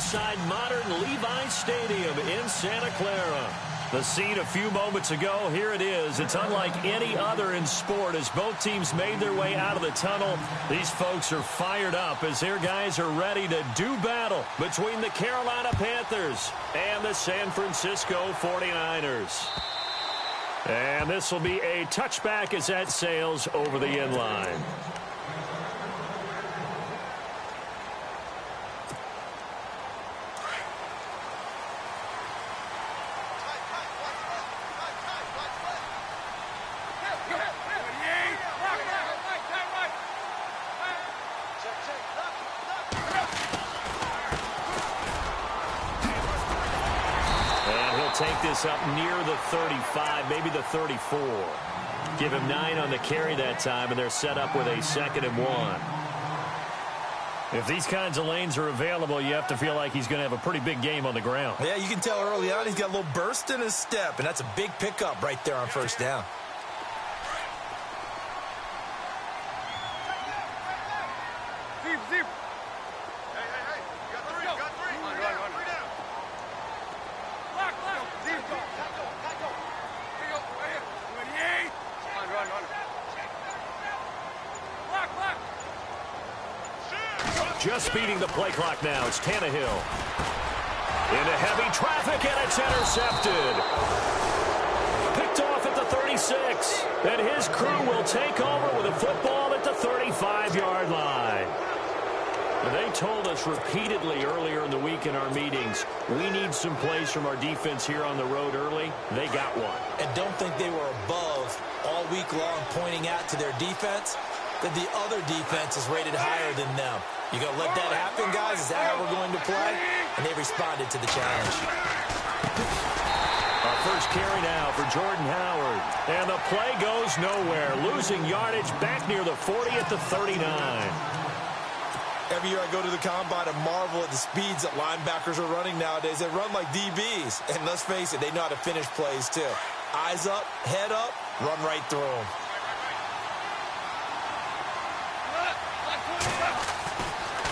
inside modern Levi Stadium in Santa Clara. The scene a few moments ago, here it is. It's unlike any other in sport as both teams made their way out of the tunnel. These folks are fired up as their guys are ready to do battle between the Carolina Panthers and the San Francisco 49ers. And this will be a touchback as that sails over the end line. Take this up near the 35, maybe the 34. Give him 9 on the carry that time, and they're set up with a 2nd and 1. If these kinds of lanes are available, you have to feel like he's going to have a pretty big game on the ground. Yeah, you can tell early on he's got a little burst in his step, and that's a big pickup right there on first down. Just beating the play clock now. It's Tannehill. Into heavy traffic, and it's intercepted. Picked off at the 36. And his crew will take over with a football at the 35-yard line. They told us repeatedly earlier in the week in our meetings, we need some plays from our defense here on the road early. They got one. And don't think they were above all week long pointing out to their defense that the other defense is rated higher than them. You going to let that happen, guys? Is that how we're going to play? And they responded to the challenge. Our first carry now for Jordan Howard. And the play goes nowhere. Losing yardage back near the 40 at the 39. Every year I go to the combine and marvel at the speeds that linebackers are running nowadays. They run like DBs. And let's face it, they know how to finish plays too. Eyes up, head up, run right through them.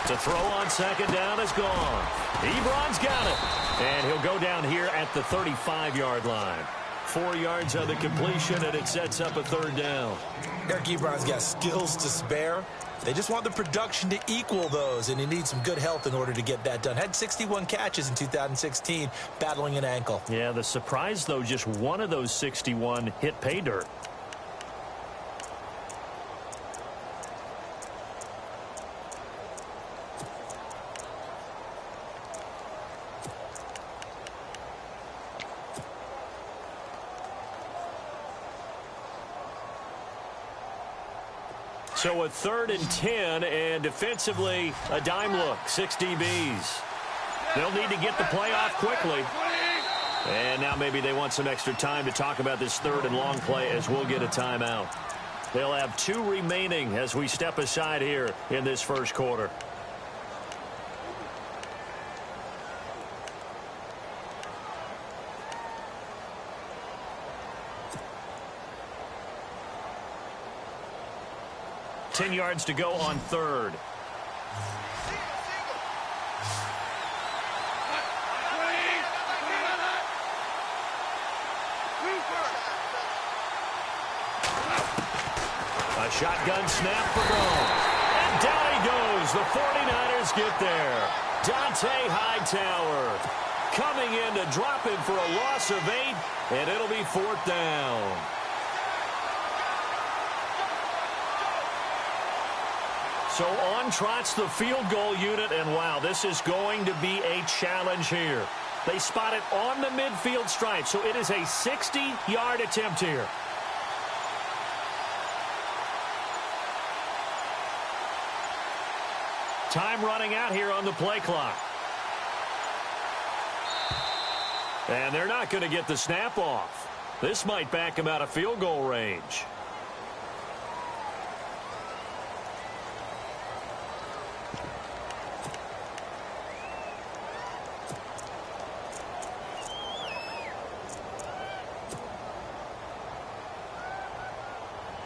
The throw on 2nd down is gone. Ebron's got it. And he'll go down here at the 35-yard line. 4 yards on the completion, and it sets up a 3rd down. Eric Ebron's got skills to spare. They just want the production to equal those, and he needs some good health in order to get that done. Had 61 catches in 2016, battling an ankle. Yeah, the surprise, though, just one of those 61 hit pay dirt. So a 3rd and 10, and defensively, a dime look, 6 DBs. They'll need to get the play off quickly. And now maybe they want some extra time to talk about this 3rd and long play as we'll get a timeout. They'll have 2 remaining as we step aside here in this first quarter. Ten yards to go on 3rd. A shotgun snap for Rome. And down he goes. The 49ers get there. Dante Hightower coming in to drop him for a loss of 8, and it'll be 4th down. So on trots the field goal unit, and wow, this is going to be a challenge here. They spot it on the midfield stripe, so it is a 60-yard attempt here. Time running out here on the play clock. And they're not going to get the snap off. This might back him out of field goal range.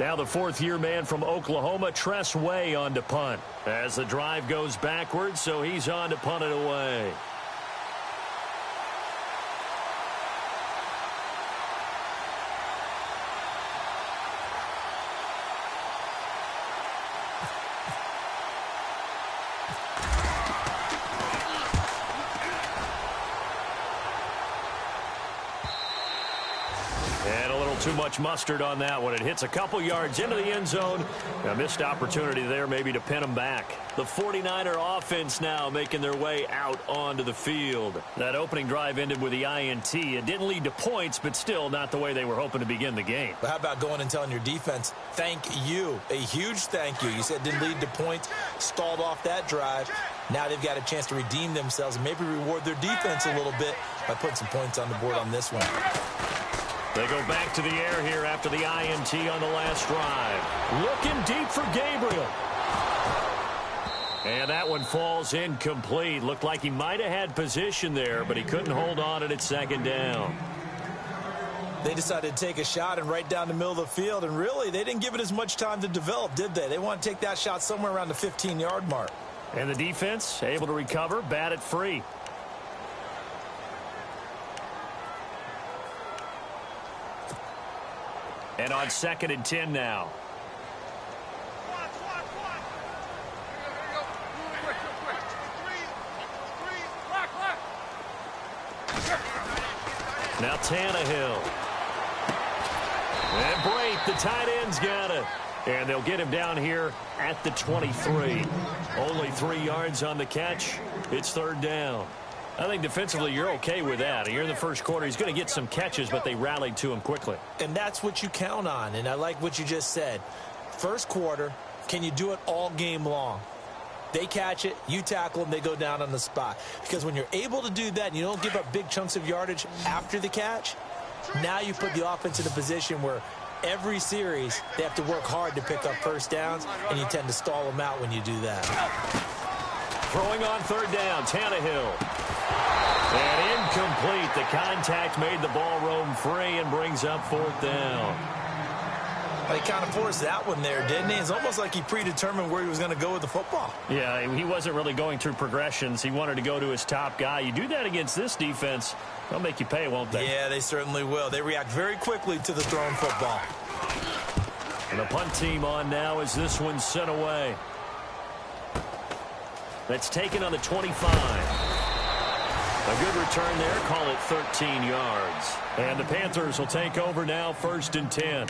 Now the 4th-year man from Oklahoma, Tress Way, on to punt. As the drive goes backwards, so he's on to punt it away. too much mustard on that one. It hits a couple yards into the end zone. A missed opportunity there maybe to pin them back. The 49er offense now making their way out onto the field. That opening drive ended with the INT. It didn't lead to points, but still not the way they were hoping to begin the game. But how about going and telling your defense, thank you, a huge thank you. You said it didn't lead to points, stalled off that drive. Now they've got a chance to redeem themselves and maybe reward their defense a little bit by putting some points on the board on this one. They go back to the air here after the INT on the last drive. Looking deep for Gabriel. And that one falls incomplete. Looked like he might have had position there, but he couldn't hold on at second down. They decided to take a shot and right down the middle of the field, and really, they didn't give it as much time to develop, did they? They want to take that shot somewhere around the 15-yard mark. And the defense able to recover, bat it free. And on 2nd and 10 now. Now Tannehill. And Brate, the tight end's got it. And they'll get him down here at the 23. Only 3 yards on the catch. It's 3rd down. I think defensively you're okay with that. You're in the first quarter. He's going to get some catches, but they rallied to him quickly. And that's what you count on. And I like what you just said. First quarter, can you do it all game long? They catch it, you tackle them, they go down on the spot. Because when you're able to do that and you don't give up big chunks of yardage after the catch, now you put the offense in a position where every series they have to work hard to pick up first downs, and you tend to stall them out when you do that. Throwing on 3rd down, Tannehill. And incomplete. The contact made the ball roam free and brings up 4th down. He kind of forced that one there, didn't he? It's almost like he predetermined where he was going to go with the football. Yeah, he wasn't really going through progressions. He wanted to go to his top guy. You do that against this defense, they'll make you pay, won't they? Yeah, they certainly will. They react very quickly to the thrown football. And the punt team on now as this one's sent away. That's taken on the 25. A good return there. Call it 13 yards. And the Panthers will take over now, 1st and 10.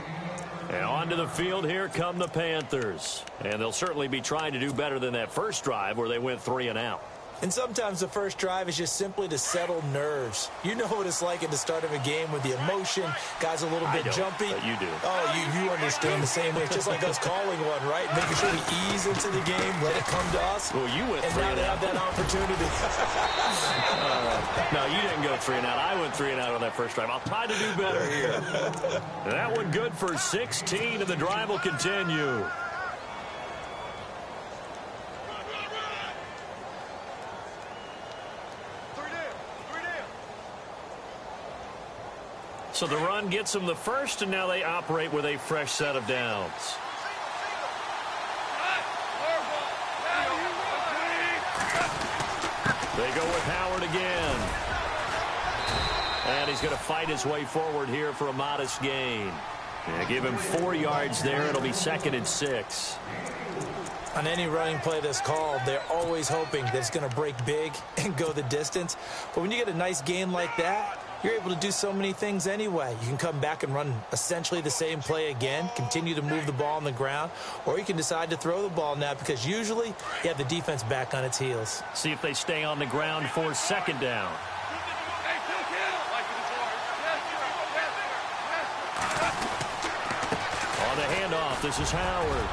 And onto the field here come the Panthers. And they'll certainly be trying to do better than that first drive where they went 3 and out. And sometimes the first drive is just simply to settle nerves. You know what it's like at the start of a game with the emotion. Guys a little bit jumpy. But you do. Oh, you understand the same way. It's just like us calling one, right? Making sure we ease into the game, let it come to us. Well, you went 3 and out. And now they have that opportunity. No, you didn't go 3 and out. I went 3 and out on that first drive. I'll try to do better here. That one good for 16, and the drive will continue. So the run gets them the first, and now they operate with a fresh set of downs. They go with Howard again. And he's going to fight his way forward here for a modest gain. Yeah, give him 4 yards there. It'll be 2nd and 6. On any running play that's called, they're always hoping that it's going to break big and go the distance. But when you get a nice gain like that, you're able to do so many things anyway. You can come back and run essentially the same play again, continue to move the ball on the ground, or you can decide to throw the ball now because usually you have the defense back on its heels. See if they stay on the ground for 2nd down. On the handoff, this is Howard.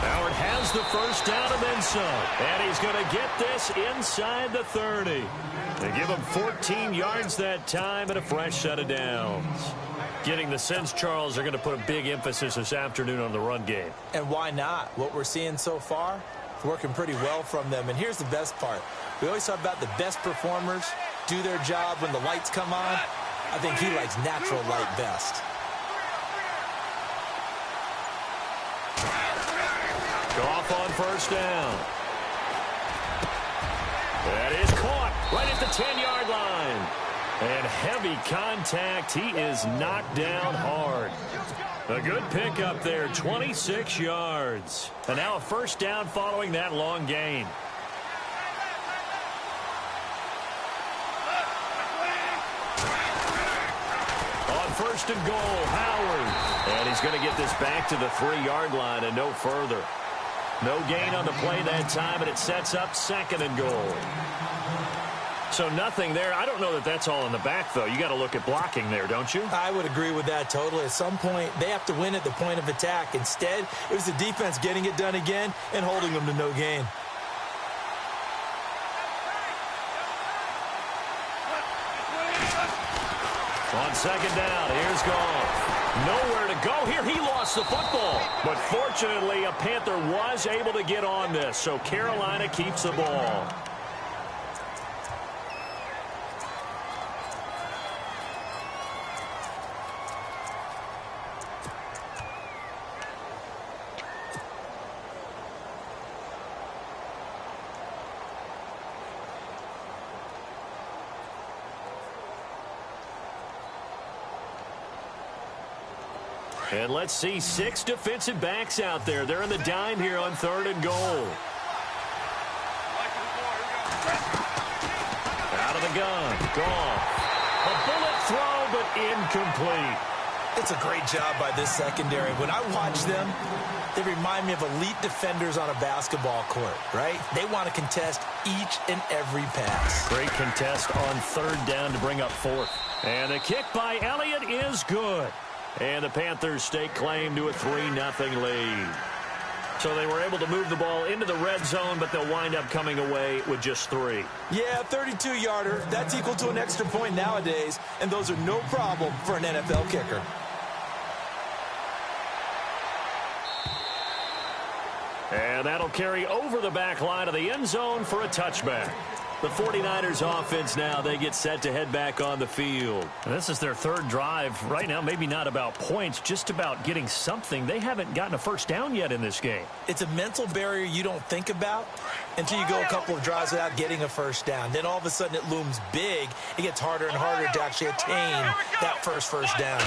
Howard has the first down and then some. And he's going to get this inside the 30. They give him 14 yards that time and a fresh set of downs. Getting the sense, Charles, they're going to put a big emphasis this afternoon on the run game. And why not? What we're seeing so far is working pretty well from them. And here's the best part. We always talk about the best performers do their job when the lights come on. I think he likes natural light best. Goff on first down. That is caught right at the 10-yard line. And heavy contact. He is knocked down hard. A good pickup there, 26 yards. And now a first down following that long gain. On first and goal. Howard. And he's going to get this back to the 3-yard line and no further. No gain on the play that time, and it sets up second and goal. So nothing there. I don't know that that's all in the back, though. You got to look at blocking there, don't you? I would agree with that totally. At some point, they have to win at the point of attack. Instead, it was the defense getting it done again and holding them to no gain. On second down, here's Goff. Nowhere to go here. He lost the football. But fortunately, a Panther was able to get on this, so Carolina keeps the ball. And let's see, 6 defensive backs out there. They're in the dime here on 3rd and goal. Out of the gun. Goff. A bullet throw, but incomplete. It's a great job by this secondary. When I watch them, they remind me of elite defenders on a basketball court, right? They want to contest each and every pass. Great contest on 3rd down to bring up 4th. And the kick by Elliott is good. And the Panthers stake claim to a 3-0 lead. So they were able to move the ball into the red zone, but they'll wind up coming away with just 3. Yeah, 32-yarder. That's equal to an extra point nowadays, and those are no problem for an NFL kicker. And that'll carry over the back line of the end zone for a touchback. The 49ers offense now, they get set to head back on the field. And this is their 3rd drive. Right now, maybe not about points, just about getting something. They haven't gotten a first down yet in this game. It's a mental barrier you don't think about until you go a couple of drives without getting a first down. Then all of a sudden it looms big. It gets harder and harder to actually attain that first down.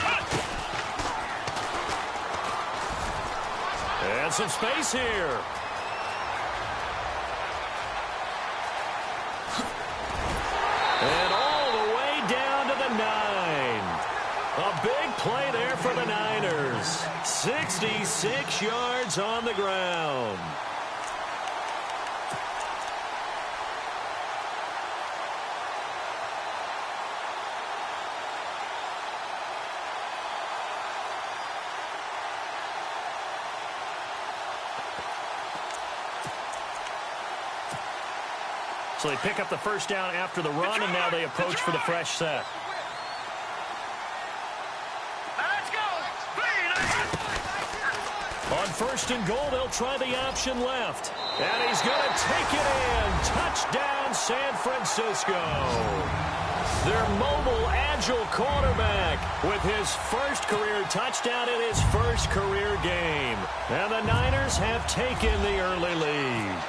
And some space here. And all the way down to the 9. A big play there for the Niners. 66 yards on the ground. So they pick up the first down after the run, and now they approach for the fresh set. On 1st and goal, they'll try the option left. And he's going to take it in. Touchdown, San Francisco. Their mobile, agile quarterback with his first career touchdown in his first career game. And the Niners have taken the early lead.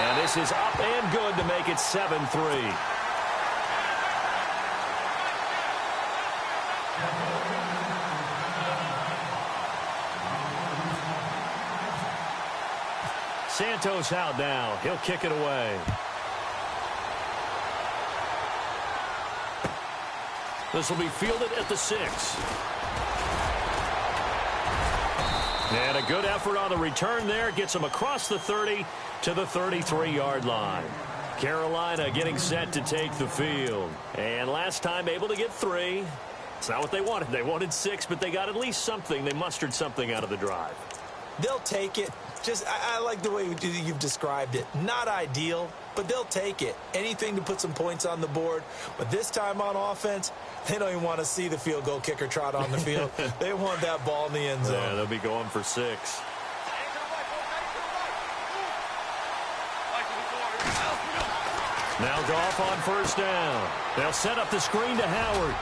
And this is up and good to make it 7-3. Santos out now. He'll kick it away. This will be fielded at the 6. And a good effort on the return there. Gets him across the 30 to the 33-yard line. Carolina getting set to take the field. And last time able to get 3. It's not what they wanted. They wanted 6, but they got at least something. They mustered something out of the drive. They'll take it. I like the way you've described it. Not ideal, but they'll take it. Anything to put some points on the board. But this time on offense, they don't even want to see the field goal kicker trot on the field. They want that ball in the end zone. Yeah, they'll be going for 6. Now Goff on 1st down. They'll set up the screen to Howard.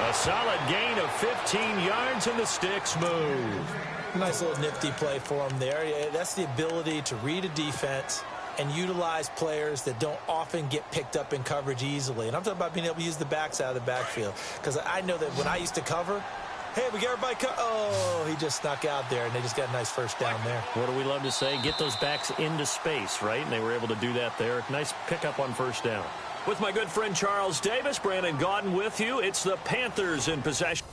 A solid gain of 15 yards, and the sticks move. Nice little nifty play for him there. Yeah, that's the ability to read a defense and utilize players that don't often get picked up in coverage easily. And I'm talking about being able to use the backs out of the backfield. Because I know that when I used to cover, Hey, we got everybody oh, he just snuck out there, and they just got a nice first down there. What do we love to say? Get those backs into space, right? And they were able to do that there. Nice pickup on first down. With my good friend Charles Davis, Brandon Gaudin with you. It's the Panthers in possession.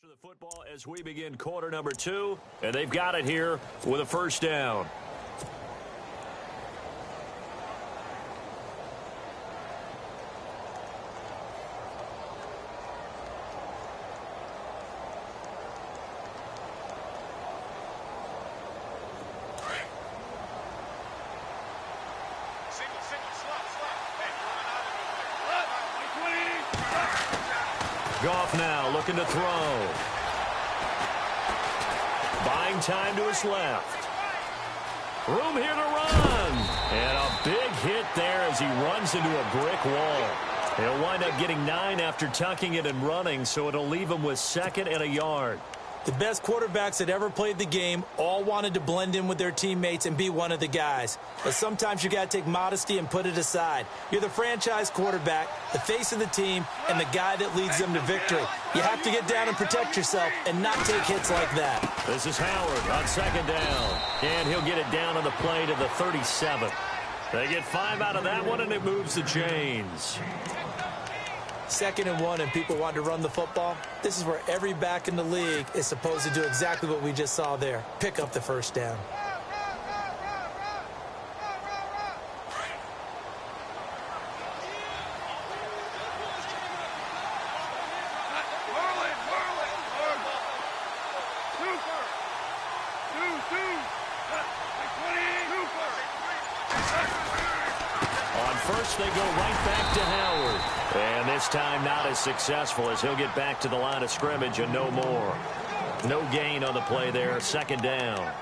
The football as we begin quarter number 2, and they've got it here with a first down. Goff now looking to throw. Buying time to his left. Room here to run. And a big hit there as he runs into a brick wall. He'll wind up getting 9 after tucking it and running, so it'll leave him with 2nd and a yard. The best quarterbacks that ever played the game all wanted to blend in with their teammates and be one of the guys. But sometimes you got to take modesty and put it aside. You're the franchise quarterback, the face of the team, and the guy that leads them to victory. You have to get down and protect yourself and not take hits like that. This is Howard on 2nd down. And he'll get it down on the play to the 37. They get 5 out of that one, and it moves the chains. 2nd and 1, and people want to run the football. This is where every back in the league is supposed to do exactly what we just saw there. Pick up the first down. On first, they go right back to Howard. And this time not as successful as he'll get back to the line of scrimmage and no more. No gain on the play there, 2nd down.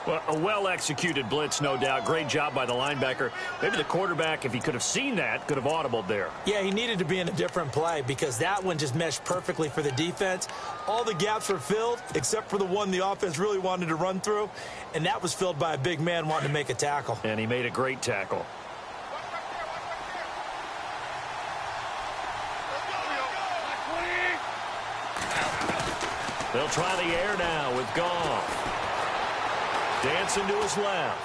Well, a well-executed blitz, no doubt. Great job by the linebacker. Maybe the quarterback, if he could have seen that, could have audibled there. Yeah, he needed to be in a different play because that one just meshed perfectly for the defense. All the gaps were filled except for the one the offense really wanted to run through, and that was filled by a big man wanting to make a tackle. And he made a great tackle. They'll try the air now with Goff. Dancing to his left.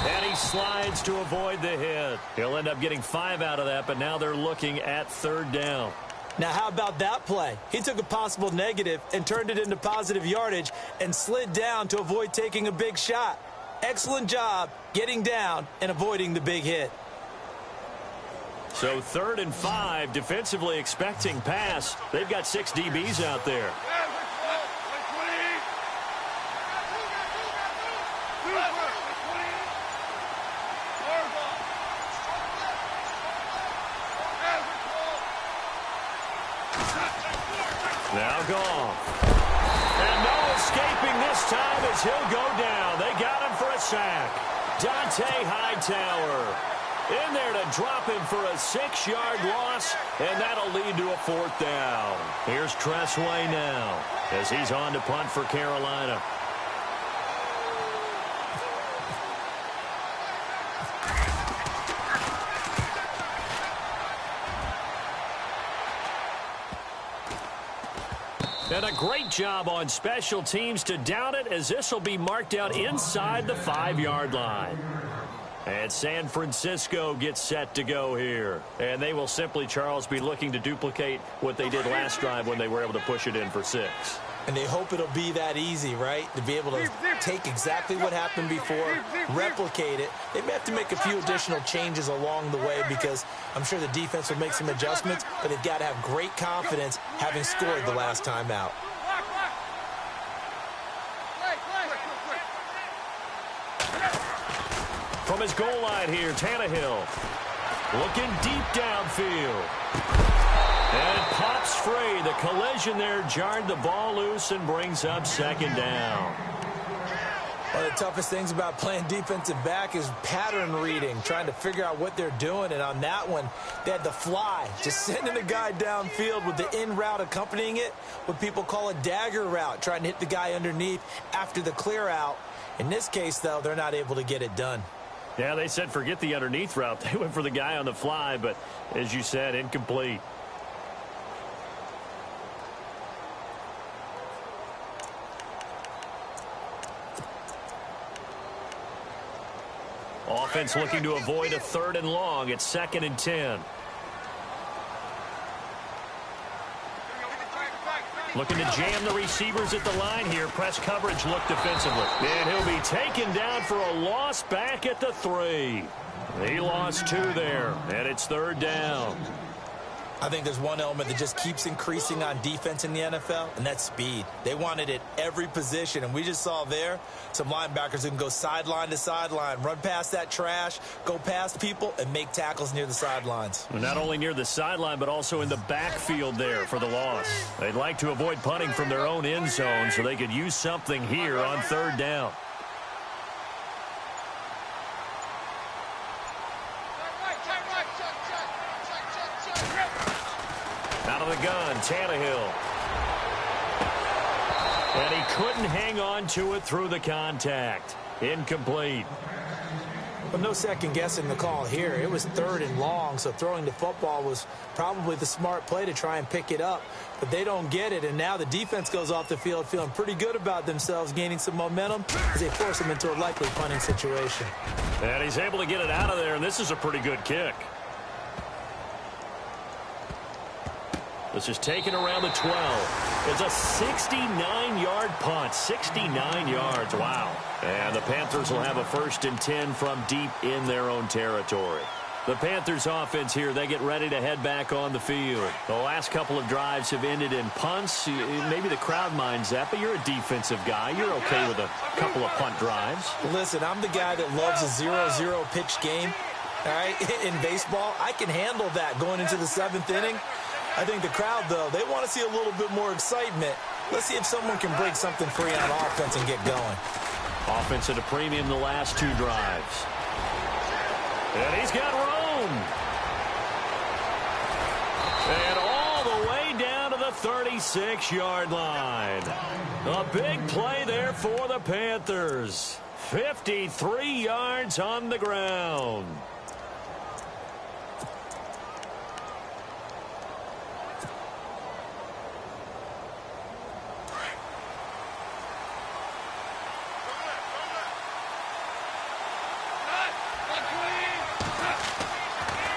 And he slides to avoid the hit. He'll end up getting 5 out of that, but now they're looking at 3rd down. Now, how about that play? He took a possible negative and turned it into positive yardage and slid down to avoid taking a big shot. Excellent job getting down and avoiding the big hit. So 3rd and 5, defensively expecting pass. They've got 6 DBs out there. Now Goff. And no escaping this time as he'll go down. They got him for a sack. Dante Hightower in there to drop him for a 6-yard loss, and that'll lead to a 4th down. Here's Tressway now as he's on to punt for Carolina. And a great job on special teams to down it, as this will be marked out inside the 5-yard line. And San Francisco gets set to go here. And they will simply, Charles, be looking to duplicate what they did last drive when they were able to push it in for 6. And they hope it'll be that easy, right? To be able to take exactly what happened before, replicate it. They may have to make a few additional changes along the way because I'm sure the defense will make some adjustments, but they've got to have great confidence having scored the last time out. From his goal line here, Tannehill. Looking deep downfield. And it pops free. The collision there jarred the ball loose and brings up second down. One of the toughest things about playing defensive back is pattern reading, trying to figure out what they're doing. And on that one, they had the fly, just sending a guy downfield with the in route accompanying it, what people call a dagger route, trying to hit the guy underneath after the clear out. In this case, though, they're not able to get it done. Yeah, they said forget the underneath route. They went for the guy on the fly, but as you said, incomplete. Offense looking to avoid a 3rd and long. It's 2nd and 10. Looking to jam the receivers at the line here. Press coverage look defensively. And he'll be taken down for a loss back at the 3. He lost 2 there, and it's 3rd down. I think there's one element that just keeps increasing on defense in the NFL, and that's speed. They want it at every position, and we just saw there some linebackers who can go sideline to sideline, run past that trash, go past people, and make tackles near the sidelines. Well, not only near the sideline, but also in the backfield there for the loss. They'd like to avoid punting from their own end zone so they could use something here on 3rd down. Out of the gun, Tannehill. And he couldn't hang on to it through the contact. Incomplete. But no second guessing the call here. It was 3rd and long, so throwing the football was probably the smart play to try and pick it up. But they don't get it, and now the defense goes off the field feeling pretty good about themselves, gaining some momentum as they force them into a likely punting situation. And he's able to get it out of there, and this is a pretty good kick. This is taken around the 12. It's a 69-yard punt. 69 yards. Wow. And the Panthers will have a 1st and 10 from deep in their own territory. The Panthers offense here, they get ready to head back on the field. The last couple of drives have ended in punts. Maybe the crowd minds that, but you're a defensive guy. You're okay with a couple of punt drives. Listen, I'm the guy that loves a 0-0 pitch game. All right, in baseball, I can handle that going into the 7th inning. I think the crowd, though, they want to see a little bit more excitement. Let's see if someone can break something free on offense and get going. Offense at a premium the last 2 drives. And he's got room. And all the way down to the 36-yard line. A big play there for the Panthers. 53 yards on the ground.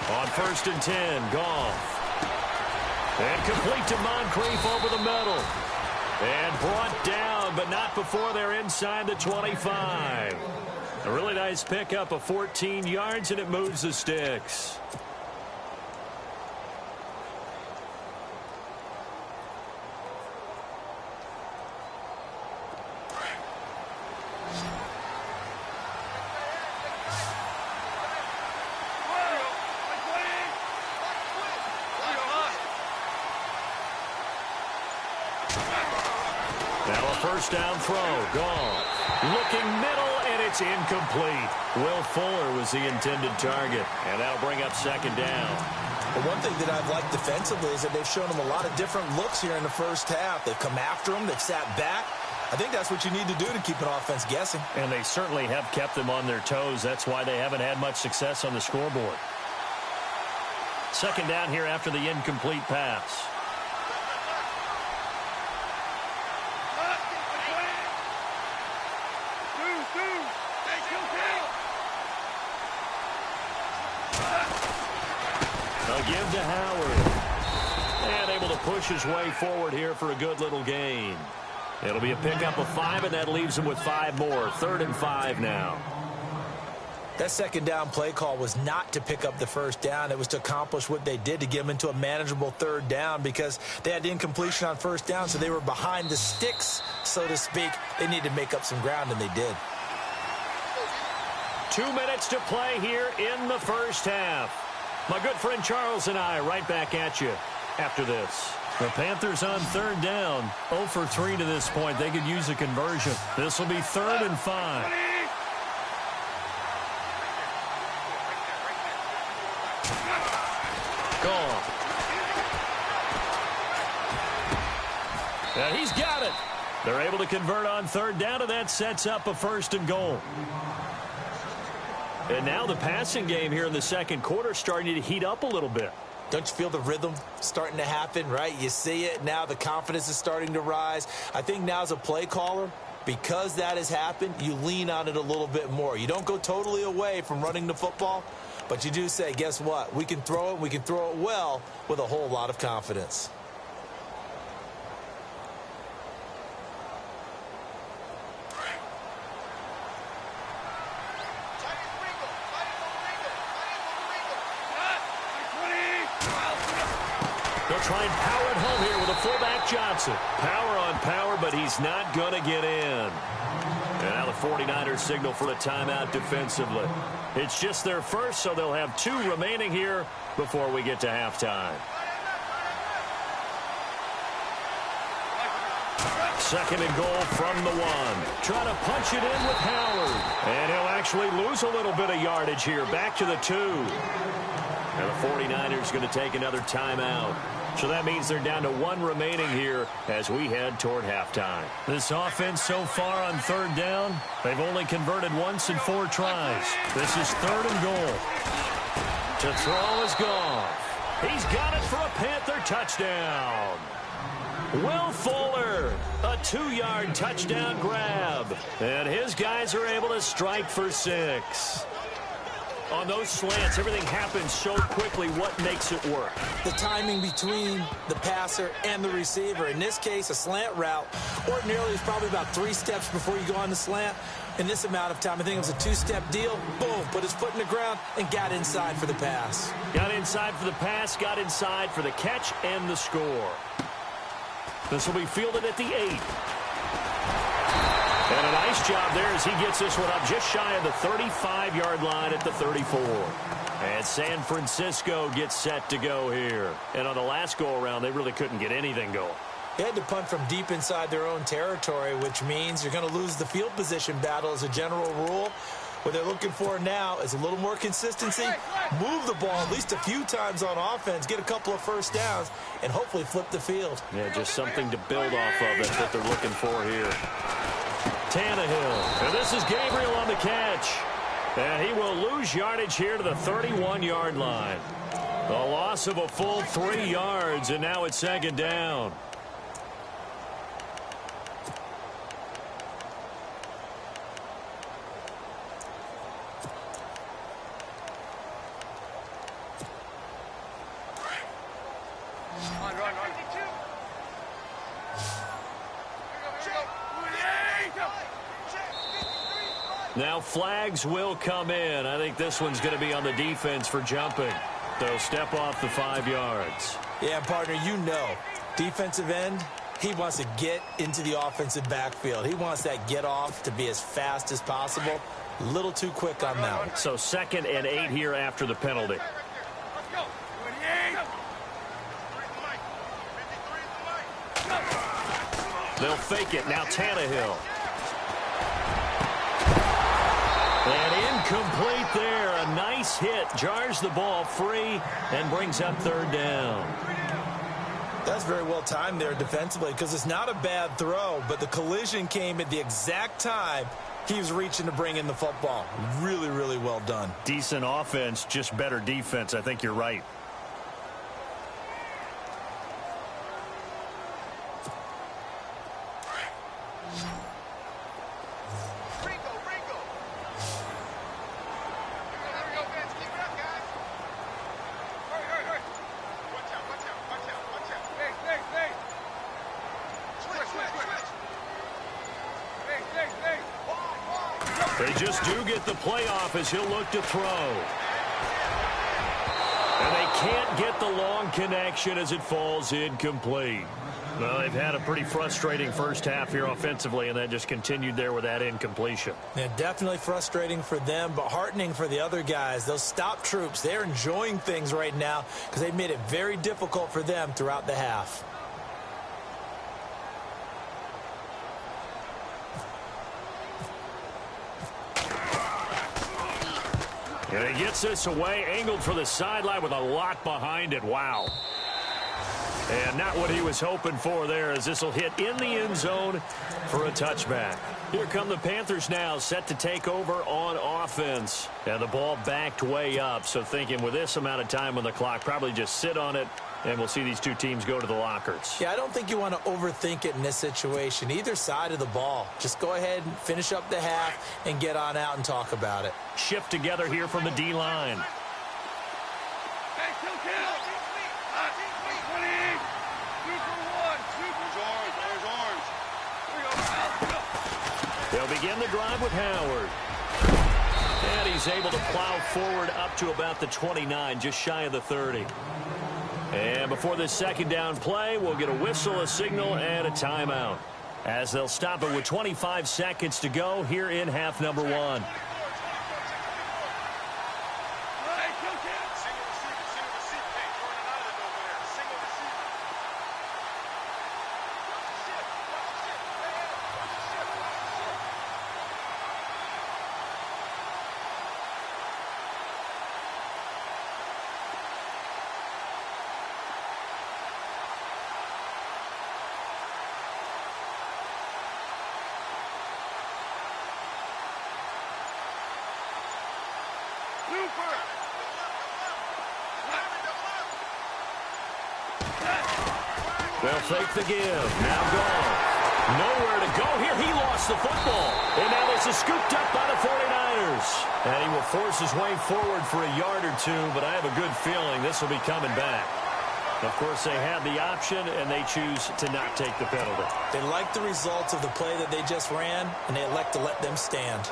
On 1st and 10, Goff. And complete to Moncrief over the middle. And brought down, but not before they're inside the 25. A really nice pickup of 14 yards, and it moves the sticks. Now a 1st down throw. Goff looking middle, and it's incomplete. Will Fuller was the intended target, and that'll bring up 2nd down. But one thing that I've liked defensively is that they've shown them a lot of different looks here in the 1st half. They've come after them. They've sat back. I think that's what you need to do to keep an offense guessing. And they certainly have kept them on their toes. That's why they haven't had much success on the scoreboard. 2nd down here after the incomplete pass. They'll give to Howard. And able to push his way forward here for a good little gain. It'll be a pickup of 5, and that leaves him with 5 more. 3rd and 5 now. That 2nd down play call was not to pick up the 1st down. It was to accomplish what they did to get them into a manageable 3rd down because they had incompletion on 1st down, so they were behind the sticks, so to speak. They needed to make up some ground, and they did. 2 minutes to play here in the 1st half. My good friend Charles and I right back at you after this. The Panthers on third down. 0 for 3 to this point. They could use a conversion. This will be 3rd and 5. Gone. And he's got it. They're able to convert on third down, and that sets up a 1st and goal. And now the passing game here in the second quarter starting to heat up a little bit. Don't you feel the rhythm starting to happen, right? You see it now. The confidence is starting to rise. I think now as a play caller, because that has happened, you lean on it a little bit more. You don't go totally away from running the football, but you do say, guess what? We can throw it. We can throw it well with a whole lot of confidence. They'll try and power it home here with a fullback Johnson. Power on power, but he's not going to get in. And now the 49ers signal for a timeout defensively. It's just their first, so they'll have 2 remaining here before we get to halftime. 2nd and goal from the 1. Trying to punch it in with Howard. And he'll actually lose a little bit of yardage here. Back to the 2. And the 49ers going to take another timeout. So that means they're down to 1 remaining here as we head toward halftime. This offense so far on third down, they've only converted once in 4 tries. This is 3rd and goal. To throw is Goff. He's got it for a Panther touchdown. Will Fuller, a 2-yard touchdown grab. And his guys are able to strike for 6. On those slants, everything happens so quickly. What makes it work? The timing between the passer and the receiver. In this case, a slant route ordinarily is probably about 3 steps before you go on the slant. In this amount of time, I think it was a 2-step deal. Boom, put his foot in the ground and got inside for the pass. Got inside for the pass, got inside for the catch and the score. This will be fielded at the 8. And a nice job there as he gets this one up just shy of the 35-yard line at the 34. And San Francisco gets set to go here. And on the last go-around, they really couldn't get anything going. They had to punt from deep inside their own territory, which means you're going to lose the field position battle as a general rule. What they're looking for now is a little more consistency, move the ball at least a few times on offense, get a couple of first downs, and hopefully flip the field. Yeah, just something to build off of. That's what they're looking for here. Tannehill. And this is Gabriel on the catch. And he will lose yardage here to the 31-yard line. A loss of a full 3 yards, and now it's 2nd down. Now flags will come in. I think this one's going to be on the defense for jumping. They'll step off the 5 yards. Yeah, partner, you know, defensive end, he wants to get into the offensive backfield. He wants that get off to be as fast as possible. A little too quick on that one. So 2nd and 8 here after the penalty. They'll fake it. Now Tannehill. And incomplete there. A nice hit. Jars the ball free and brings up 3rd down. That's very well timed there defensively because it's not a bad throw, but the collision came at the exact time he was reaching to bring in the football. Really, really well done. Decent offense, just better defense. I think you're right. They just do get the playoff as he'll look to throw. And they can't get the long connection as it falls incomplete. Well, they've had a pretty frustrating first half here offensively, and then just continued there with that incompletion. Yeah, definitely frustrating for them, but heartening for the other guys. Those stop troops, they're enjoying things right now because they've made it very difficult for them throughout the half. And he gets this away, angled for the sideline with a lot behind it. Wow. And not what he was hoping for there, as this will hit in the end zone for a touchback. Here come the Panthers now, set to take over on offense. And the ball backed way up, so thinking with this amount of time on the clock, probably just sit on it, and we'll see these two teams go to the lockers. Yeah, I don't think you want to overthink it in this situation, either side of the ball. Just go ahead and finish up the half and get on out and talk about it. Shift together here from the D-line. They'll begin the drive with Howard. And he's able to plow forward up to about the 29, just shy of the 30. And before this second down play, we'll get a whistle, a signal, and a timeout, as they'll stop it with 25 seconds to go here in half number one. They'll fake the give. Now gone. Nowhere to go here. He lost the football. And now this is scooped up by the 49ers. And he will force his way forward for a yard or two, but I have a good feeling this will be coming back. Of course, they have the option, and they choose to not take the penalty. They like the results of the play that they just ran, and they elect to let them stand.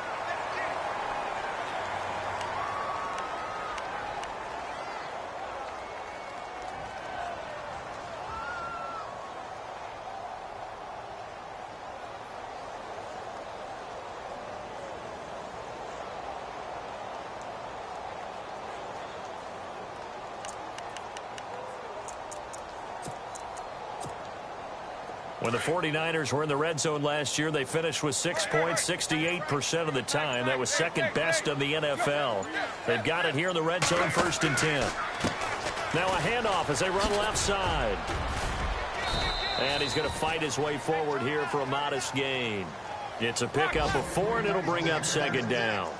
When the 49ers were in the red zone last year, they finished with 6 points 68% of the time. That was second best of the NFL. They've got it here in the red zone, 1st and 10. Now a handoff as they run left side. And he's going to fight his way forward here for a modest gain. It's a pickup of 4, and it'll bring up 2nd down.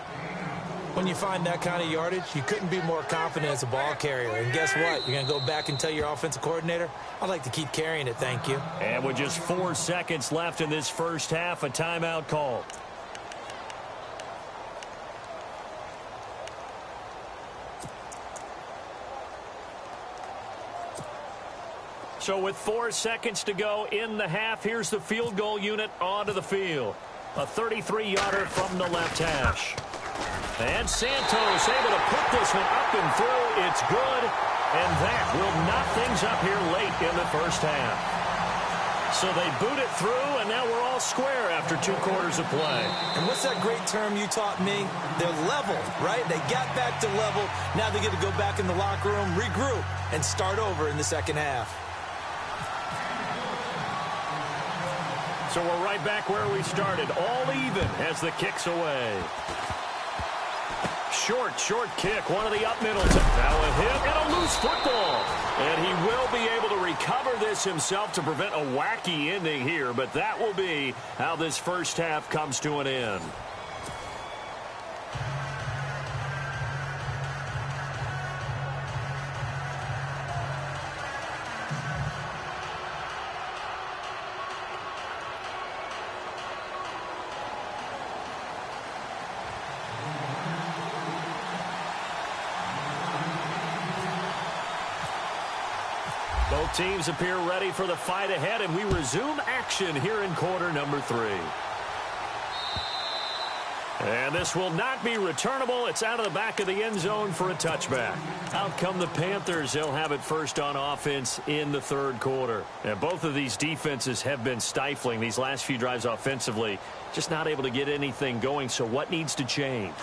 When you find that kind of yardage, you couldn't be more confident as a ball carrier. And guess what? You're going to go back and tell your offensive coordinator, I'd like to keep carrying it, thank you. And with just 4 seconds left in this first half, a timeout call. So with 4 seconds to go in the half, here's the field goal unit onto the field. A 33-yarder from the left hash. And Santos able to put this one up and through. It's good, and that will knock things up here late in the first half. So they boot it through, and now we're all square after 2 quarters of play. And what's that great term you taught me? They're level, right? They got back to level. Now they get to go back in the locker room, regroup, and start over in the second half. So we're right back where we started, all even as the kick's away. Short kick, one of the up middle. Now a hit and a loose football. And he will be able to recover this himself to prevent a wacky ending here, but that will be how this first half comes to an end. Both teams appear ready for the fight ahead, and we resume action here in quarter number 3. And this will not be returnable. It's out of the back of the end zone for a touchback. Out come the Panthers. They'll have it first on offense in the third quarter. And both of these defenses have been stifling these last few drives offensively. Just not able to get anything going. So what needs to change?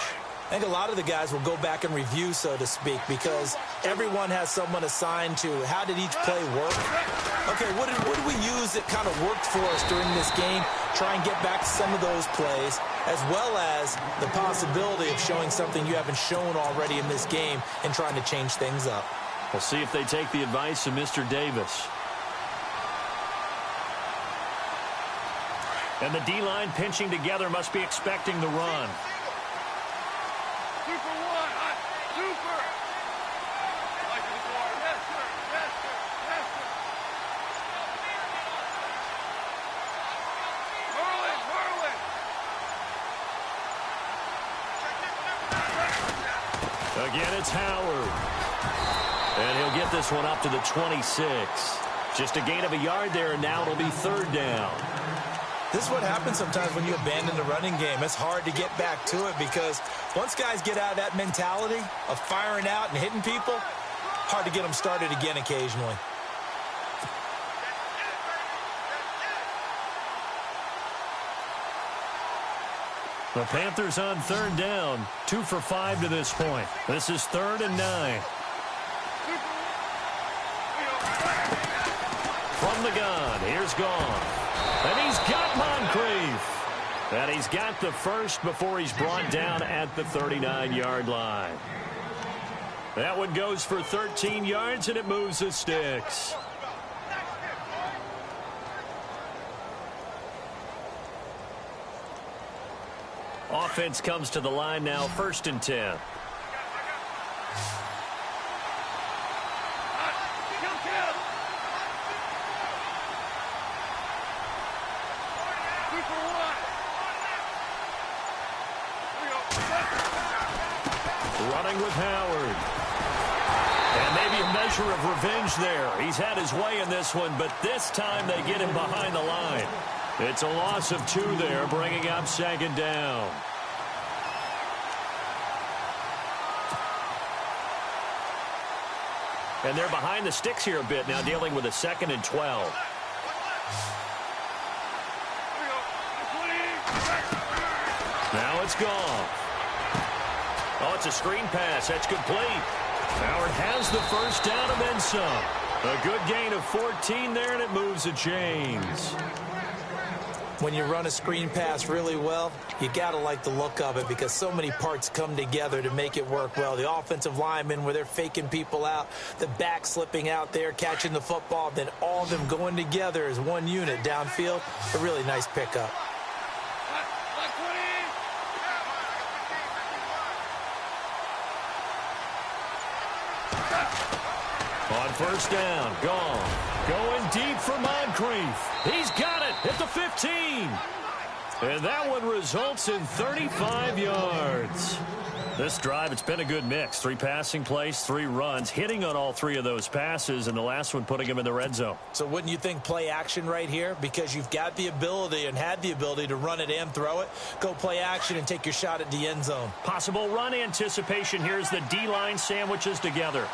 I think a lot of the guys will go back and review, so to speak, because everyone has someone assigned to how did each play work. Okay, what did we use that kind of worked for us during this game? Try and get back to some of those plays, as well as the possibility of showing something you haven't shown already in this game and trying to change things up. We'll see if they take the advice of Mr. Davis. And the D-line pinching together must be expecting the run. Again, it's Howard. And he'll get this one up to the 26. Just a gain of a yard there, and now it'll be third down. This is what happens sometimes when you abandon the running game. It's hard to get back to it because once guys get out of that mentality of firing out and hitting people, hard to get them started again occasionally. The Panthers on third down, 2 for 5 to this point. This is 3rd and 9. From the gun, here's Goff. And he's got Moncrief. And he's got the first before he's brought down at the 39-yard line. That one goes for 13 yards, and it moves the sticks. Offense comes to the line now, 1st and 10. Running with Howard. And maybe a measure of revenge there. He's had his way in this one, but this time they get him behind the line. It's a loss of 2 there, bringing up 2nd down. And they're behind the sticks here a bit now, dealing with a 2nd and 12. Now it's gone. Oh, it's a screen pass. That's complete. Howard has the first down and then some. A good gain of 14 there, and it moves the chains. When you run a screen pass really well, you got to like the look of it because so many parts come together to make it work well. The offensive linemen where they're faking people out, the back slipping out there, catching the football, then all of them going together as one unit downfield. A really nice pickup. On first down, Goff. Going deep for Moncrief. He's got it at the 15. And that one results in 35 yards. This drive, it's been a good mix. 3 passing plays, 3 runs, hitting on all 3 of those passes, and the last one putting him in the red zone. So wouldn't you think play action right here? Because you've got the ability and had the ability to run it and throw it. Go play action and take your shot at the end zone. Possible run anticipation. Here's the D-line sandwiches together.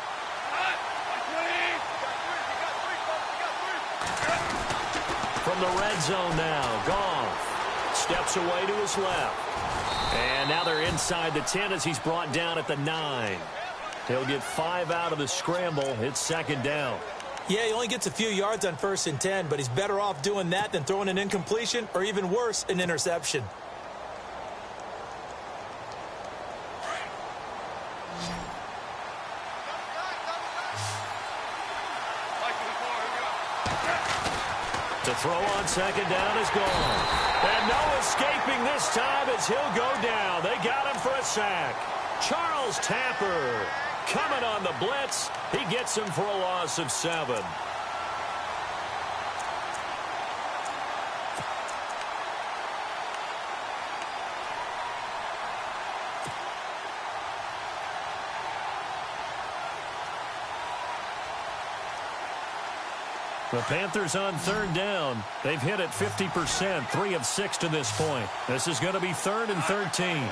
From the red zone now, Goff steps away to his left. And now they're inside the 10 as he's brought down at the 9. He'll get 5 out of the scramble. It's 2nd down. Yeah, he only gets a few yards on 1st and 10, but he's better off doing that than throwing an incompletion or even worse, an interception. To throw on 2nd down is gone. And no escaping this time as he'll go down. They got him for a sack. Charles Tapper coming on the blitz. He gets him for a loss of 7. The Panthers on third down. They've hit it 50%, 3 of 6 to this point. This is going to be 3rd and 13.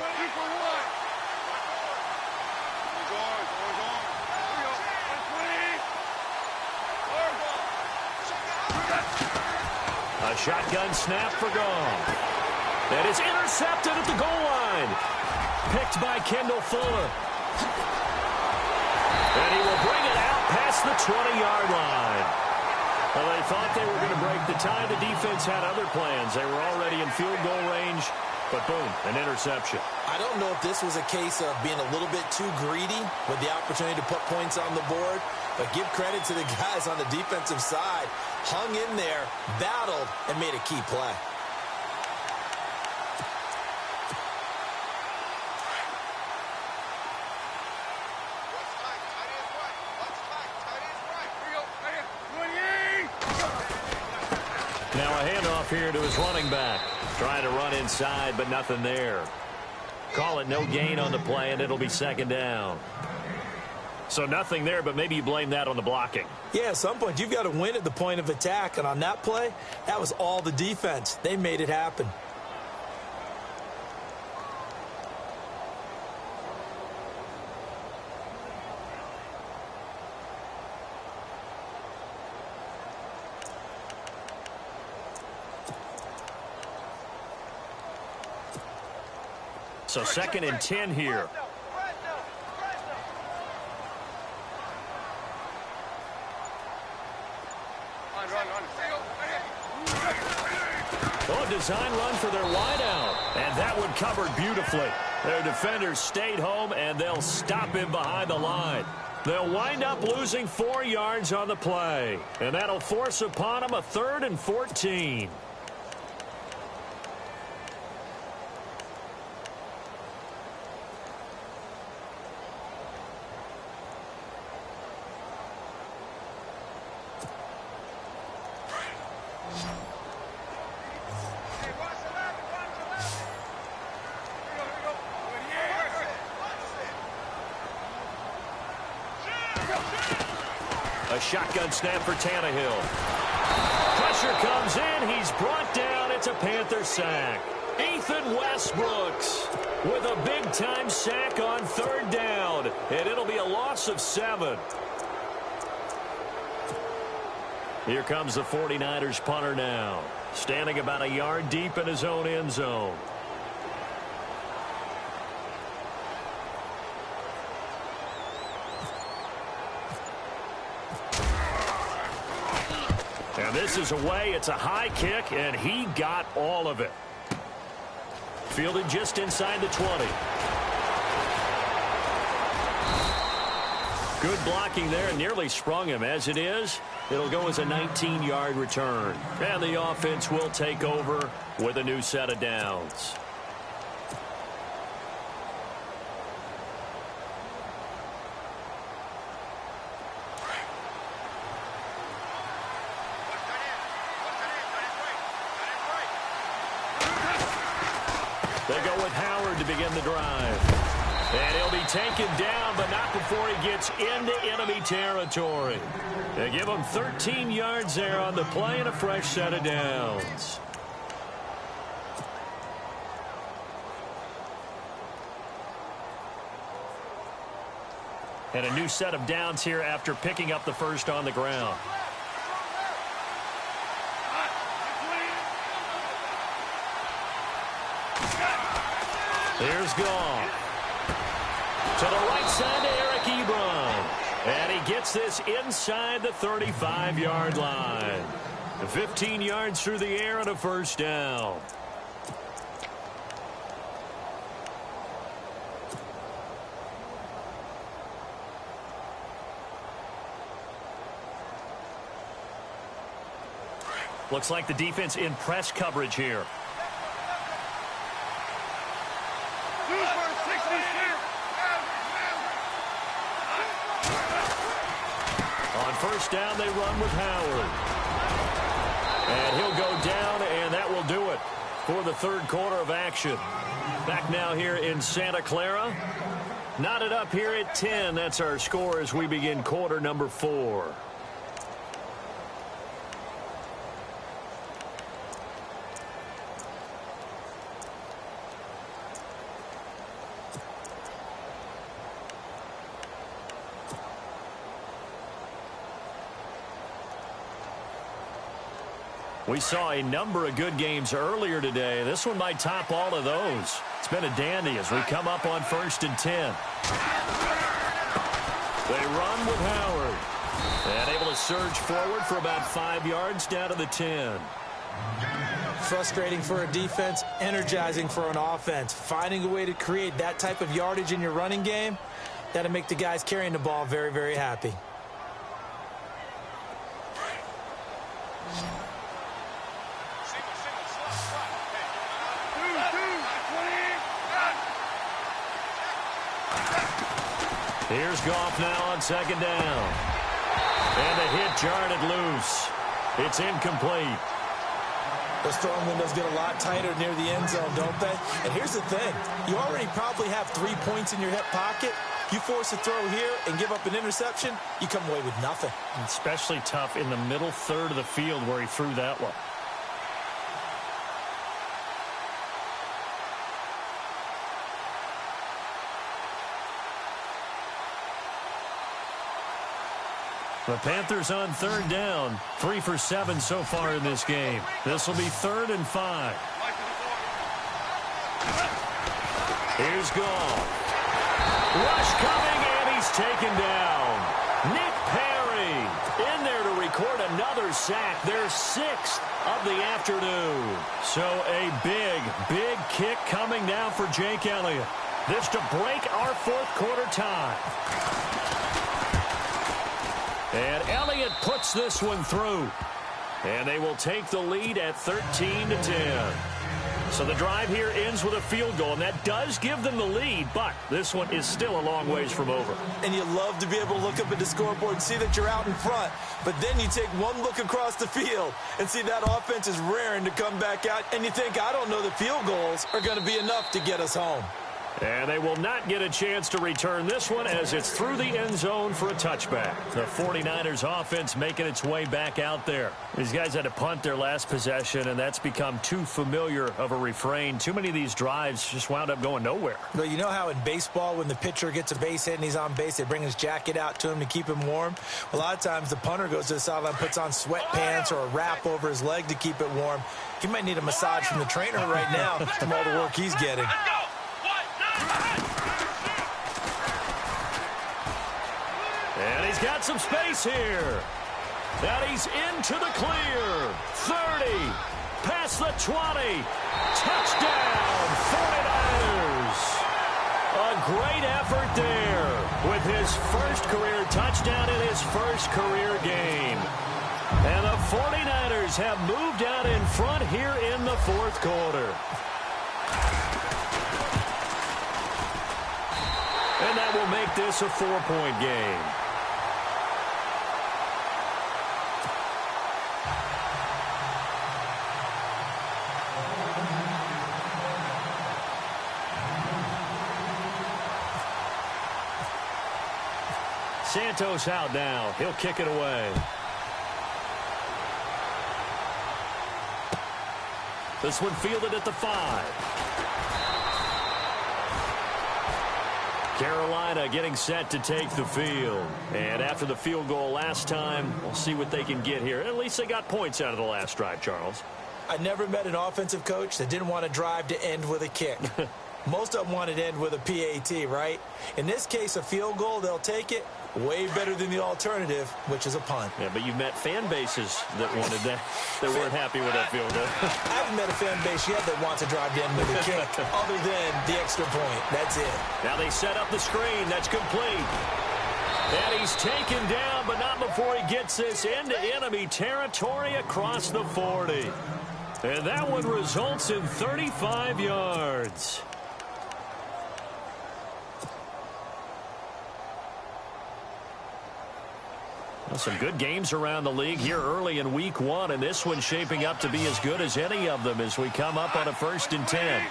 A shotgun snap for Goff. That is intercepted at the goal line. Picked by Kendall Fuller. And he will bring it out past the 20-yard line. Well, they thought they were going to break the tie. The defense had other plans. They were already in field goal range, but boom, an interception. I don't know if this was a case of being a little bit too greedy with the opportunity to put points on the board, but give credit to the guys on the defensive side. Hung in there, battled, and made a key play. Now a handoff here to his running back. Trying to run inside, but nothing there. Call it no gain on the play, and it'll be 2nd down. So nothing there, but maybe you blame that on the blocking. Yeah, at some point, you've got to win at the point of attack. And on that play, that was all the defense. They made it happen. So 2nd and 10 here. Oh, design run for their wideout. And that one covered beautifully. Their defenders stayed home, and they'll stop him behind the line. They'll wind up losing 4 yards on the play. And that'll force upon them a 3rd and 14. A shotgun snap for Tannehill. Pressure comes in. He's brought down. It's a Panther sack. Ethan Westbrooks with a big-time sack on 3rd down. And it'll be a loss of 7. Here comes the 49ers punter now. Standing about a yard deep in his own end zone. And this is away. It's a high kick, and he got all of it. Fielded just inside the 20. Good blocking there, and nearly sprung him. As it is, it'll go as a 19-yard return. And the offense will take over with a new set of downs. They go with Howard to begin the drive. And he'll be taken down, but not before he gets into enemy territory. They give him 13 yards there on the play and a fresh set of downs. And a new set of downs here after picking up the first on the ground. Here's Goff. To the right side to Eric Ebron. And he gets this inside the 35-yard line. 15 yards through the air and a first down. Looks like the defense in press coverage here. On first down, they run with Howard. And he'll go down, and that will do it for the third quarter of action. Back now here in Santa Clara. Knotted up here at 10. That's our score as we begin quarter number 4. We saw a number of good games earlier today. This one might top all of those. It's been a dandy as we come up on 1st and 10. They run with Howard. And able to surge forward for about 5 yards down to the 10. Frustrating for a defense, energizing for an offense. Finding a way to create that type of yardage in your running game, that'll make the guys carrying the ball very, very happy. Here's Goff now on 2nd down. And the hit jarred it loose. It's incomplete. Those throwing windows get a lot tighter near the end zone, don't they? And here's the thing. You already probably have 3 points in your hip pocket. You force a throw here and give up an interception, you come away with nothing. Especially tough in the middle third of the field where he threw that one. The Panthers on 3rd down. 3 for 7 so far in this game. This will be 3rd and 5. Here's Goff. Rush coming, and he's taken down. Nick Perry in there to record another sack. Their 6th of the afternoon. So a big, big kick coming now for Jake Elliott. This to break our 4th quarter tie. And Elliott puts this one through. And they will take the lead at 13-10. So the drive here ends with a field goal, and that does give them the lead, but this one is still a long ways from over. And you love to be able to look up at the scoreboard and see that you're out in front, but then you take one look across the field and see that offense is raring to come back out, and you think, I don't know, the field goals are going to be enough to get us home. And they will not get a chance to return this one as it's through the end zone for a touchback. The 49ers offense making its way back out there. These guys had to punt their last possession, and that's become too familiar of a refrain. Too many of these drives just wound up going nowhere. Well, you know how in baseball when the pitcher gets a base hit and he's on base, they bring his jacket out to him to keep him warm? A lot of times the punter goes to the sideline, puts on sweatpants or a wrap over his leg to keep it warm. He might need a massage from the trainer right now from all the work he's getting. And he's got some space here. Now he's into the clear. 30. Past the 20. Touchdown, 49ers. A great effort there with his first career touchdown in his first career game. And the 49ers have moved out in front here in the 4th quarter. And that will make this a 4-point game. Santos out now. He'll kick it away. This one fielded at the 5. Carolina getting set to take the field. And after the field goal last time, we'll see what they can get here. At least they got points out of the last drive, Charles. I never met an offensive coach that didn't want a drive to end with a kick. Most of them wanted to end with a PAT, right? In this case, a field goal, they'll take it. Way better than the alternative, which is a punt. Yeah, but you've met fan bases that wanted that, that weren't happy with that field goal. I haven't met a fan base yet that wants a drive to end with a kick, other than the extra point. That's it. Now they set up the screen. That's complete. And he's taken down, but not before he gets this into enemy territory across the 40. And that one results in 35 yards. Well, some good games around the league here early in week 1, and this one shaping up to be as good as any of them as we come up on a 1st and 10.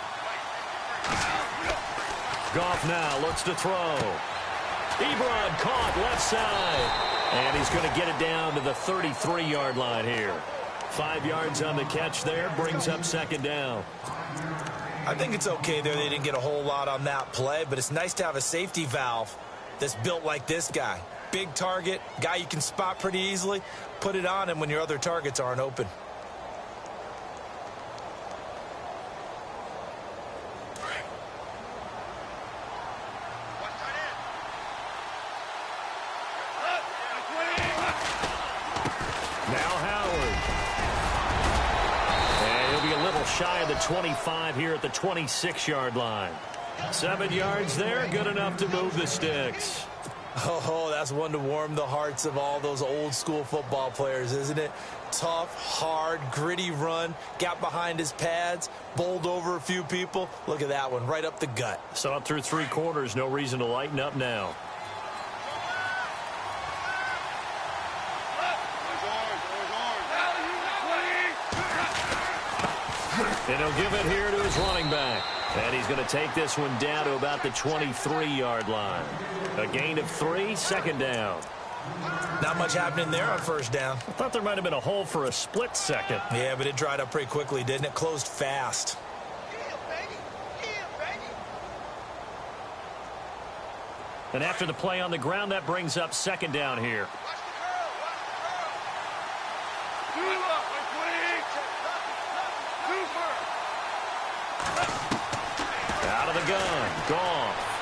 Goff now looks to throw. Ebron caught left side. And he's going to get it down to the 33-yard line here. 5 yards on the catch there, brings up 2nd down. I think it's okay there. They didn't get a whole lot on that play, but it's nice to have a safety valve that's built like this guy. Big target, guy you can spot pretty easily. Put it on him when your other targets aren't open. shy of the 25 here at the 26-yard line. 7 yards there, good enough to move the sticks. Oh, that's one to warm the hearts of all those old-school football players, isn't it? Tough, hard, gritty run, got behind his pads, bowled over a few people. Look at that one, right up the gut. Saw it through 3 quarters, no reason to lighten up now. And he'll give it here to his running back. And he's going to take this one down to about the 23-yard line. A gain of 3, second down. Not much happening there on first down. I thought there might have been a hole for a split second. Yeah, but it dried up pretty quickly, didn't it? Closed fast. And after the play on the ground, that brings up second down here. Out of the gun, Goff.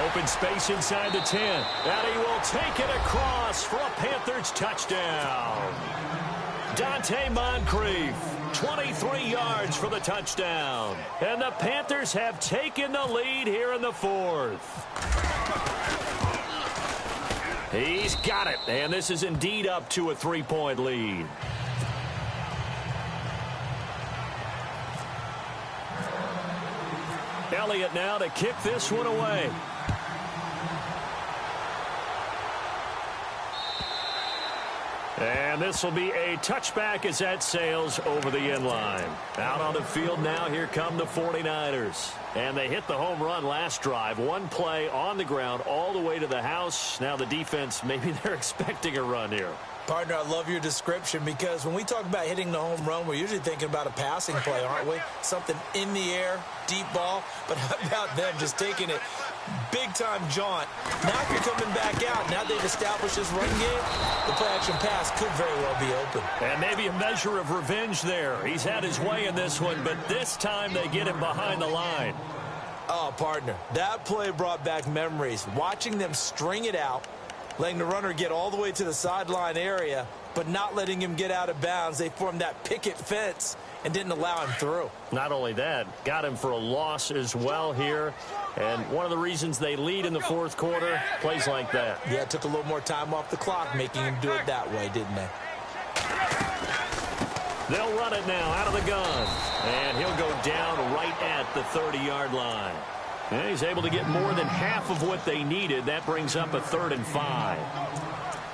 Open space inside the 10. And he will take it across for a Panthers touchdown. Dante Moncrief, 23 yards for the touchdown. And the Panthers have taken the lead here in the 4th. He's got it, and this is indeed up to a 3-point lead. Elliott now to kick this one away. And this will be a touchback as that sails over the end line. Out on the field now, here come the 49ers. And they hit the home run last drive. One play on the ground all the way to the house. Now the defense, maybe they're expecting a run here. Partner, I love your description because when we talk about hitting the home run, we're usually thinking about a passing play, aren't we? Something in the air, deep ball. But how about them just taking it big-time jaunt? Now if you're coming back out, now they've established this run game, the play-action pass could very well be open. And maybe a measure of revenge there. He's had his way in this one, but this time they get him behind the line. Oh, partner, that play brought back memories. Watching them string it out, letting the runner get all the way to the sideline area, but not letting him get out of bounds. They formed that picket fence and didn't allow him through. Not only that, got him for a loss as well here. And one of the reasons they lead in the 4th quarter, plays like that. Yeah, it took a little more time off the clock, making him do it that way, didn't they? They'll run it now out of the gun. And he'll go down right at the 30-yard line. And he's able to get more than half of what they needed. That brings up a 3rd and 5.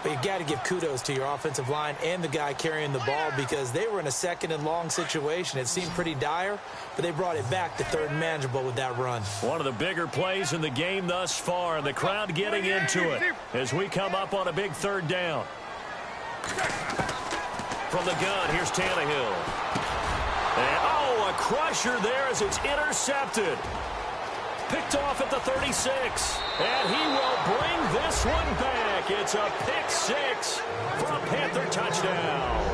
But you've got to give kudos to your offensive line and the guy carrying the ball because they were in a 2nd and long situation. It seemed pretty dire, but they brought it back to 3rd and manageable with that run. One of the bigger plays in the game thus far. The crowd getting into it as we come up on a big 3rd down. From the gun, here's Tannehill. And, oh, a crusher there as it's intercepted. Picked off at the 36. And he will bring this one back. It's a pick 6 for a Panther touchdown.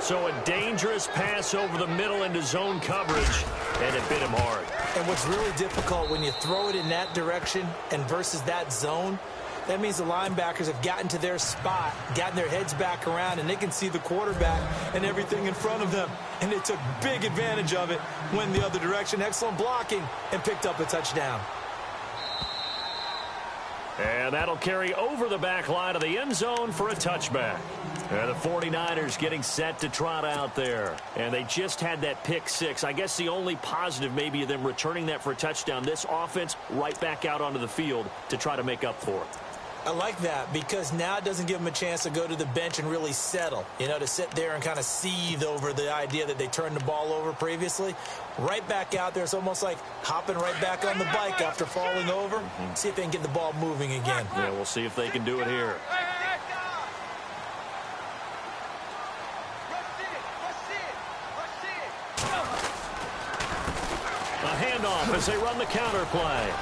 So a dangerous pass over the middle into zone coverage, and it bit him hard. And what's really difficult when you throw it in that direction and versus that zone, that means the linebackers have gotten to their spot, gotten their heads back around, and they can see the quarterback and everything in front of them. And they took big advantage of it, went the other direction, excellent blocking, and picked up a touchdown. And that'll carry over the back line of the end zone for a touchback. And the 49ers getting set to trot out there. And they just had that pick 6. I guess the only positive maybe of them returning that for a touchdown. This offense right back out onto the field to try to make up for it. I like that because now it doesn't give them a chance to go to the bench and really settle, you know, to sit there and kind of seethe over the idea that they turned the ball over previously. Right back out there, it's almost like hopping right back on the bike after falling over. See if they can get the ball moving again. Yeah, we'll see if they can do it here. A handoff as they run the counter play.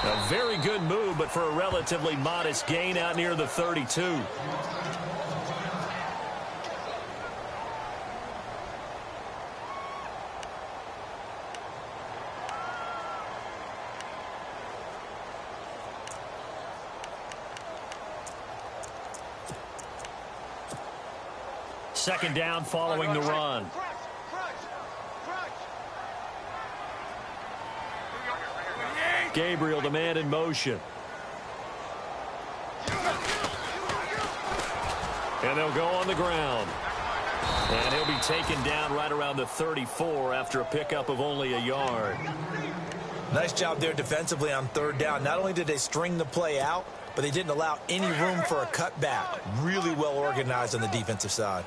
A very good move, but for a relatively modest gain out near the 32. second down following the run. Gabriel, the man in motion. And they'll go on the ground. And he'll be taken down right around the 34 after a pickup of only a yard. Nice job there defensively on third down. Not only did they string the play out, but they didn't allow any room for a cutback. Really well organized on the defensive side.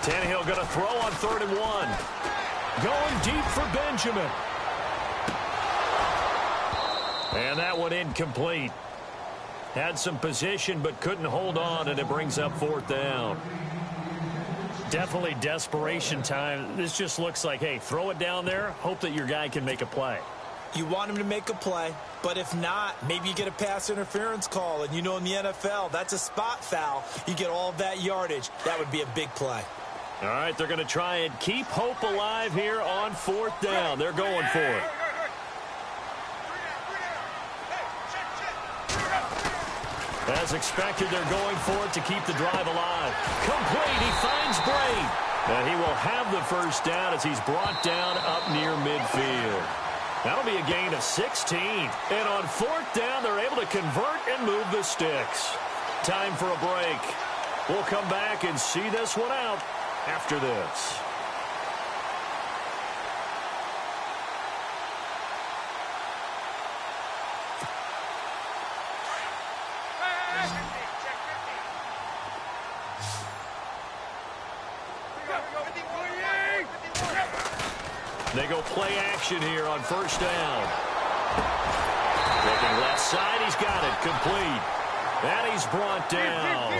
Tannehill going to throw on 3rd and 1. Going deep for Benjamin. And that one incomplete. Had some position but couldn't hold on, and it brings up 4th down. Definitely desperation time. This just looks like, hey, throw it down there, hope that your guy can make a play. You want him to make a play, but if not, maybe you get a pass interference call. And you know in the NFL, that's a spot foul. You get all of that yardage. That would be a big play. All right, they're going to try and keep hope alive here on 4th down. They're going for it. As expected, they're going for it to keep the drive alive. Complete. He finds Bray. And he will have the first down as he's brought down up near midfield. That'll be a gain of 16. And on 4th down, they're able to convert and move the sticks. Time for a break. We'll come back and see this one out after this. They go play action here on 1st down. Looking left side, he's got it, complete. And he's brought down.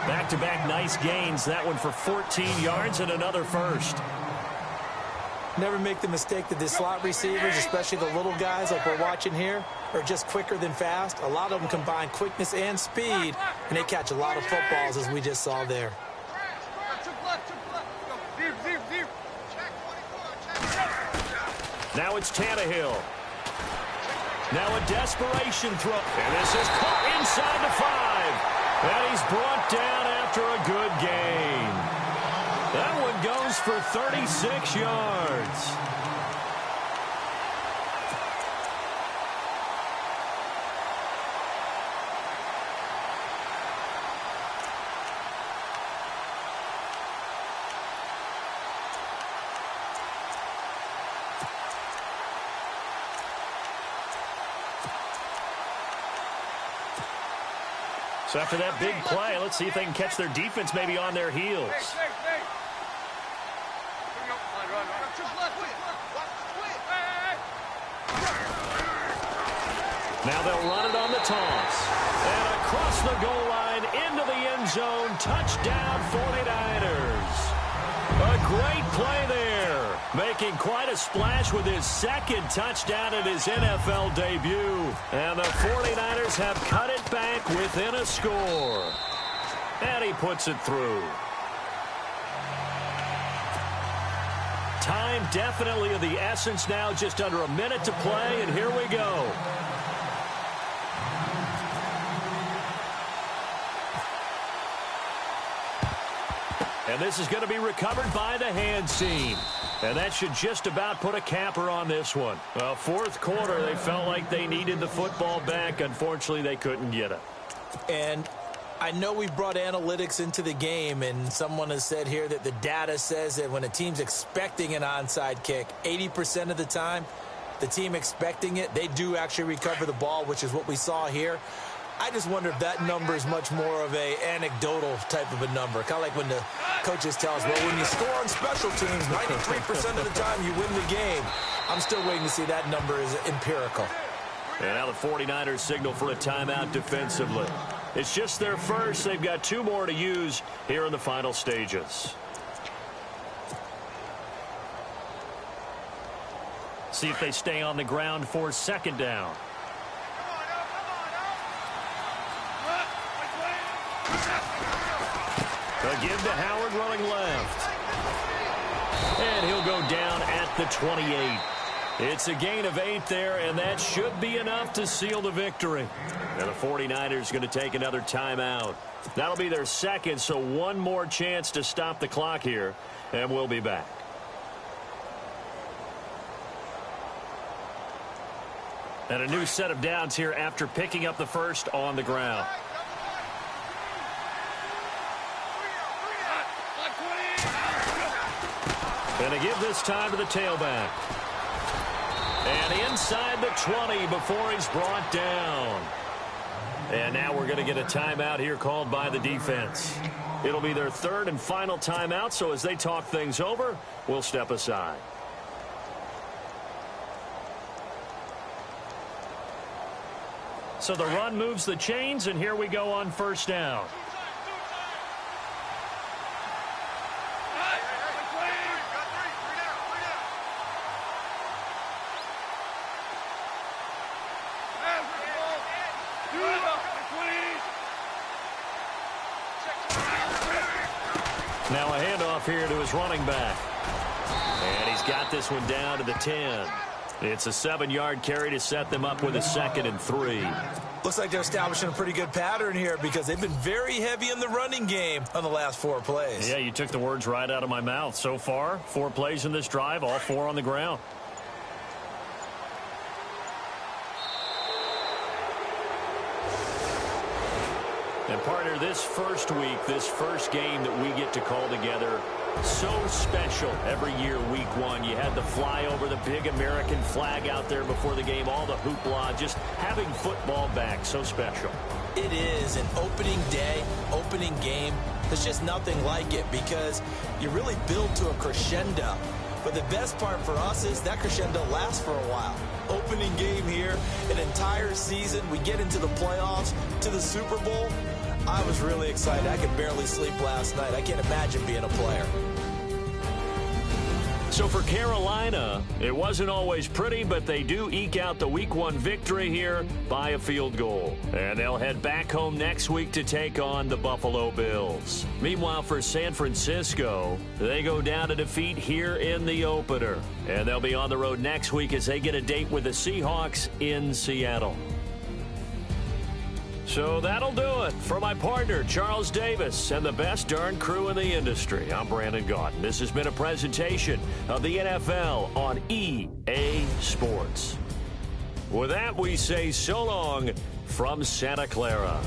Back-to-back nice gains. That one for 14 yards and another first. Never make the mistake that the slot receivers, especially the little guys like we're watching here, are just quicker than fast. A lot of them combine quickness and speed, and they catch a lot of footballs, as we just saw there. Now it's Tannehill. Now a desperation throw. And this is caught inside the 5. And he's brought down after a good gain. That one goes for 36 yards. So after that big play, let's see if they can catch their defense maybe on their heels. Now they'll run it on the toss. And across the goal line into the end zone. Touchdown 49ers. A great play there. Making quite a splash with his 2nd touchdown in his NFL debut. And the 49ers have cut it back within a score. And he puts it through. Time definitely of the essence now. Just under a minute to play, and here we go. And this is going to be recovered by the hands team. And that should just about put a capper on this one. Well, 4th quarter, they felt like they needed the football back. Unfortunately, they couldn't get it. And I know we brought analytics into the game, and someone has said here that the data says that when a team's expecting an onside kick, 80% of the time, the team expecting it, they do actually recover the ball, which is what we saw here. I just wonder if that number is much more of a anecdotal type of a number. Kind of like when the coaches tell us, well, when you score on special teams, 93% of the time you win the game. I'm still waiting to see that number is empirical. And now the 49ers signal for a timeout defensively. It's just their first. They've got 2 more to use here in the final stages. See if they stay on the ground for 2nd down. A give to Howard running left. And he'll go down at the 28. It's a gain of 8 there, and that should be enough to seal the victory. Now the 49ers going to take another timeout. That'll be their second, so one more chance to stop the clock here, and we'll be back. And a new set of downs here after picking up the first on the ground. And they give this time to the tailback. And inside the 20 before he's brought down. And now we're going to get a timeout here called by the defense. It'll be their third and final timeout, so as they talk things over, we'll step aside. So the run moves the chains, and here we go on first down. Now a handoff here to his running back. And he's got this one down to the 10. It's a 7-yard carry to set them up with a 2nd and 3. Looks like they're establishing a pretty good pattern here because they've been very heavy in the running game on the last 4 plays. Yeah, you took the words right out of my mouth. So far, 4 plays in this drive, all 4 on the ground. And partner, this first week, this first game that we get to call together, so special every year, week 1. You had the flyover, the big American flag out there before the game, all the hoopla, just having football back, so special. It is an opening day, opening game. There's just nothing like it because you really build to a crescendo. But the best part for us is that crescendo lasts for a while. Opening game here, an entire season. We get into the playoffs, to the Super Bowl. I was really excited. I could barely sleep last night. I can't imagine being a player. So for Carolina, it wasn't always pretty, but they do eke out the Week 1 victory here by a field goal. And they'll head back home next week to take on the Buffalo Bills. Meanwhile, for San Francisco, they go down to defeat here in the opener. And they'll be on the road next week as they get a date with the Seahawks in Seattle. So that'll do it. For my partner, Charles Davis, and the best darn crew in the industry, I'm Brandon Gaudin. This has been a presentation of the NFL on EA Sports. With that, we say so long from Santa Clara.